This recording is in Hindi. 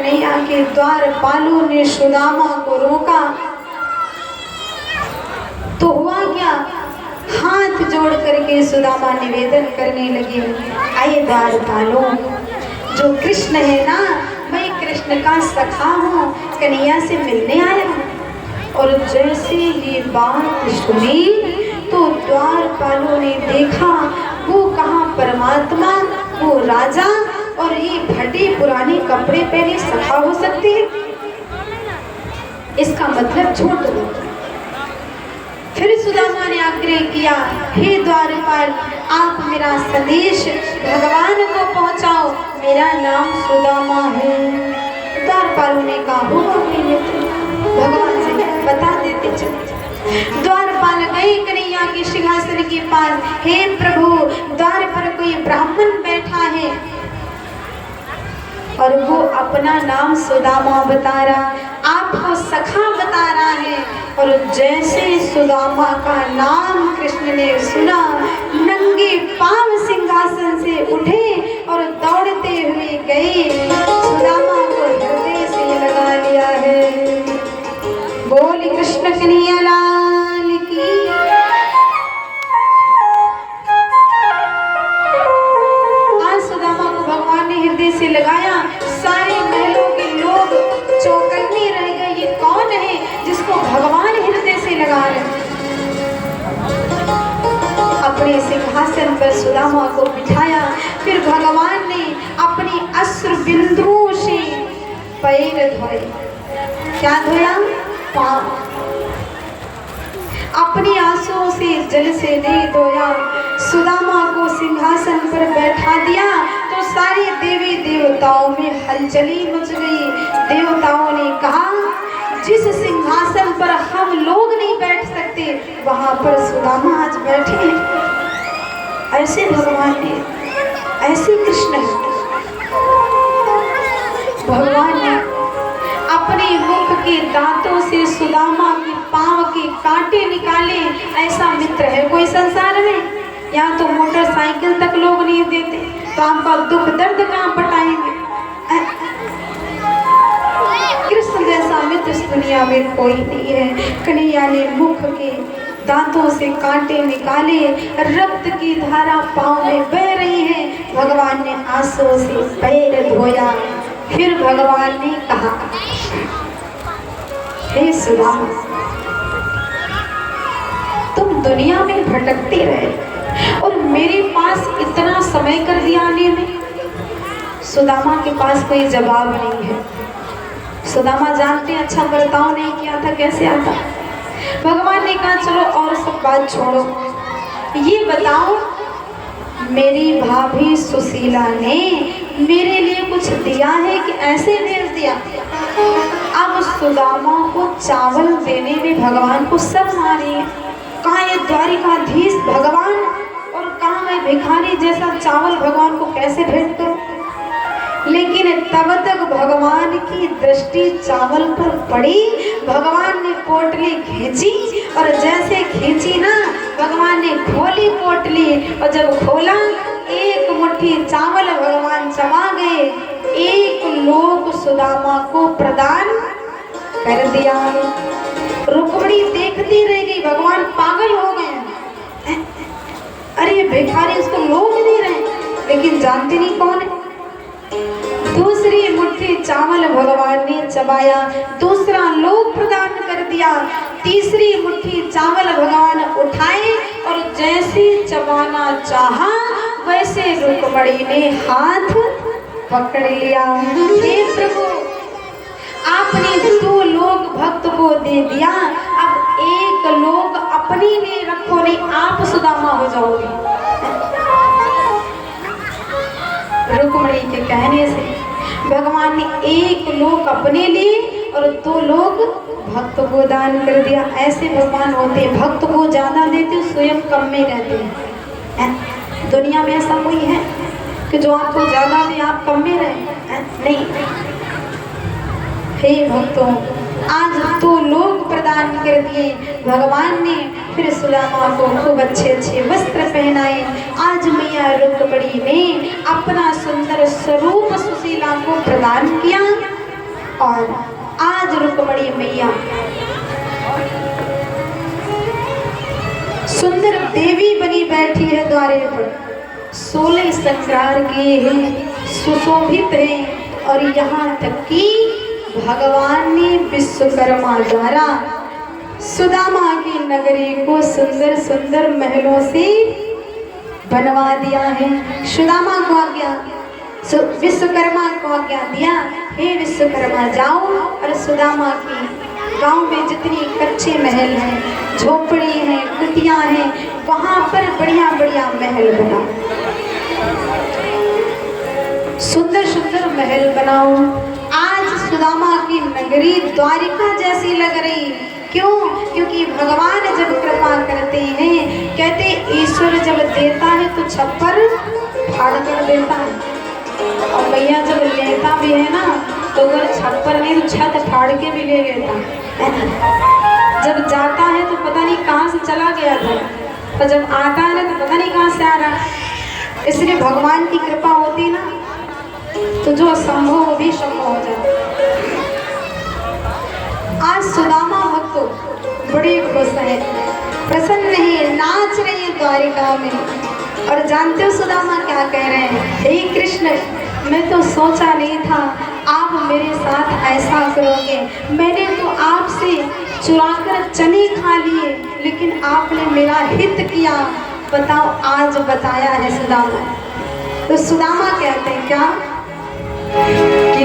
कन्हैया के द्वारपालों ने सुदामा को रोका तो हुआ क्या, हाथ जोड़ करके सुदामा निवेदन करने लगे, आइए द्वारपालों, जो कृष्ण है ना, मैं कृष्ण का सखा हूँ, कन्हैया से मिलने आया हूँ। और जैसे ये बात सुनी तो द्वारपालों ने देखा वो कहाँ परमात्मा, वो राजा और ये फटे पुराने कपड़े पहने सखा हो सकते हैं। इसका मतलब छोड़ दो। फिर सुदामा ने आग्रह किया, हे द्वारपाल, आप मेरा संदेश भगवान को पहुंचाओ, मेरा नाम सुदामा है। द्वारपालों ने कहा, हो भगवान से बता देते चलो। द्वारपाल गए कन्हैया के सिंहासन के पास, हे प्रभु, द्वार पर कोई ब्राह्मण बैठा है और वो अपना नाम सुदामा बता रहा, आपको सखा बता रहा है। और जैसे सुदामा का नाम कृष्ण ने सुना, नंगे पांव सिंहासन से उठे और दौड़ते हुए गए, सुदामा को हृदय से लगा लिया है। बोल कृष्ण कन्हैया लाल की। आज सुदामा को भगवान ने हृदय से लगाया, सारे महलों के लोग चौकन्ने रह गए, ये कौन है जिसको भगवान हृदय से लगा रहे। अपने सिंहासन पर सुदामा को बिठाया, फिर भगवान ने अपने अश्रु बिंदुओं से पैर धोए। क्या धोया? पांव। अपनी आंसुओं से जल से नहीं धोया। सुदामा को सिंहासन पर बैठा दिया तो सारे देवी देवताओं में हलचली मच गई। देवताओं ने कहा, जिस सिंहासन पर हम लोग नहीं बैठ सकते वहां पर सुदामा आज बैठे हैं। ऐसे भगवान ने, ऐसे कृष्ण है। भगवान ने अपने मुख के दांतों से सुदामा के पांव के कांटे निकाले। ऐसा मित्र है कोई संसार में? यहाँ तो मोटरसाइकिल तक लोग नहीं देते, तो आपका दुख दर्द कहाँ पटाएंगे? कृष्ण जैसा मित्र इस दुनिया में कोई नहीं है। कन्हैया ने मुख के दांतों से कांटे निकाले, रक्त की धारा पांव में बह रही है। भगवान ने आंसुओं से पैर धोया। फिर भगवान ने कहा, हे सुदामा, तुम दुनिया में भटकते रहे और मेरे पास इतना समय कर दिया आने में। सुदामा के पास कोई जवाब नहीं है। सुदामा जानते अच्छा बर्ताव नहीं किया था, कैसे आता। भगवान ने कहा, चलो और सब बात छोड़ो, ये बताओ, मेरी भाभी सुशीला ने मेरे लिए कुछ दिया है कि ऐसे भेज दिया? अब सुदामा को चावल देने में भगवान को शर्म आ रही है। कहाँ ये द्वारिकाधीश भगवान और कहाँ मैं भिखारी जैसा चावल भगवान को कैसे भेंट करूं? लेकिन तब तक भगवान की दृष्टि चावल पर पड़ी। भगवान ने पोटली खींची और जैसे खींची ना, भगवान ने खोली पोटली और जब खोला, एक मुट्ठी चावल भगवान चबा गए। एक लोक सुदामा को प्रदान कर दिया। रुक्मिणी देखती रह गई, भगवान पागल हो गए। अरे भिखारी उसको लोग दे रहे, लेकिन जानते नहीं कौन है। दूसरी मुट्ठी चावल भगवान ने चबाया, दूसरा लोक प्रदान कर दिया। तीसरी मुट्ठी चावल भगवान उठाए और जैसे चबाना चाहा, वैसे रुक्मिणी ने हाथ पकड़ लिया। हे प्रभु, आपने 2 लोग भक्त को दे दिया, अब 1 लोग अपने लिए रखो, नहीं आप सुदामा हो जाओगे। रुक्मिणी के कहने से भगवान ने 1 लोक अपने लिए और 2 लोग भक्त को दान कर दिया। ऐसे भगवान होते, भक्त को ज्यादा देते, स्वयं कम में रहते हैं। दुनिया में ऐसा कोई है कि जो आपको ज्यादा दे आप कम में रहे? नहीं। हे भक्तों, आज 2 लोग प्रदान कर दिए भगवान ने। फिर सुदामा को खूब अच्छे अच्छे वस्त्र पहनाए। आज मैया रुक्मिणी ने अपना सुंदर स्वरूप सुशीला को प्रदान किया। और आज रुक्मणी मैया सुंदर देवी बनी बैठी है द्वारे पर। 16 श्रृंगार किए हैं, सुशोभित है। और यहाँ तक कि भगवान ने विश्वकर्मा द्वारा सुदामा की नगरी को सुंदर सुंदर महलों से बनवा दिया है। सुदामा को आज्ञा, विश्वकर्मा को आज्ञा दिया, हे विश्वकर्मा जाओ और सुदामा की गांव में जितनी कच्चे महल हैं, झोपड़ी हैं, कुटियां हैं, वहां पर बढ़िया बढ़िया महल बनाओ, सुंदर सुंदर महल बनाओ। आज सुदामा की नगरी द्वारिका जैसी लग रही। क्यों? क्योंकि भगवान जब कृपा करते हैं, कहते ईश्वर जब देता है तो छप्पर फाड़ कर देता है, और मैया जब लेता भी है ना तो अगर छप्पर नहीं तो छत फाड़ के भी ले लेता है। जब जाता है तो पता नहीं कहाँ से चला गया था, और जब आता है ना तो पता नहीं कहाँ से आ रहा है। इसलिए भगवान की कृपा होती ना तो जो असंभव वो भी संभव हो जाता। आज सुदामा भक्त बड़ी खुश है, प्रसन्न है, नाच रही है द्वारिका में। और जानते हो सुदामा क्या कह रहे हैं? हे कृष्ण, मैं तो सोचा नहीं था आप मेरे साथ ऐसा करोगे। मैंने तो आपसे चुराकर चने खा लिए, लेकिन आपने मेरा हित किया। बताओ, आज बताया है सुदामा। तो सुदामा कहते हैं क्या कि